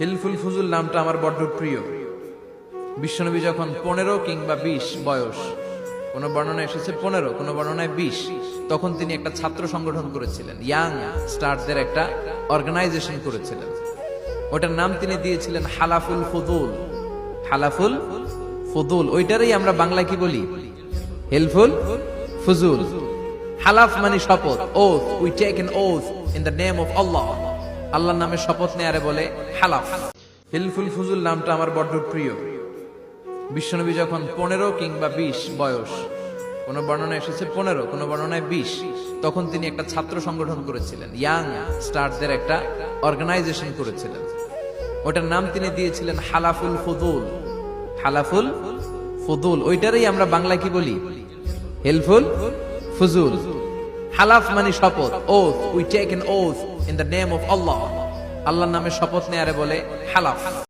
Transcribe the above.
হিলফুল ফুজুল নামটা আমার বড্ড প্রিয়। বিশ্বনবী যখন 15 কিংবা 20 বয়স, কোন বর্ণনায় এসেছে 15, কোন বর্ণনায় 20, তখন তিনি একটা ছাত্র সংগঠন করেছিলেন, ইয়াং স্টারদের একটা অর্গানাইজেশন করেছিলেন। ওটার নাম তিনি দিয়েছিলেন হালাফুল ফুদুল। হালাফুল ফুদুল, ওইটারই আমরা বাংলা কি বলি? হিলফুল ফুজুল। হালাফ মানে শপথ, oath, we take an oath in the name of Allah. আল্লাহর নামে শপথ নেয়ারে বলে হালাফ। হিলফুল ফুজুল নামটা আমার বড্ড প্রিয়। বিশ্বনবী যখন 15 কিংবা 20 বয়স, কোন বর্ণনায় এসেছে 15, কোন বর্ণনায় 20, তখন তিনি একটা ছাত্র সংগঠন করেছিলেন, ইয়াং স্টারদের একটা অর্গানাইজেশন করেছিলেন। ওটার নাম তিনি দিয়েছিলেন হালাফুল ফুদুল। হালাফুল ফুদুল, ওইটারই আমরা বাংলা কি বলি? হিলফুল ফুজুল। হালাফ মানে শপথ, oath, we take an oath in the name of Allah. আল্লাহর নামে শপথ নেয়ারে বলে হালাফ।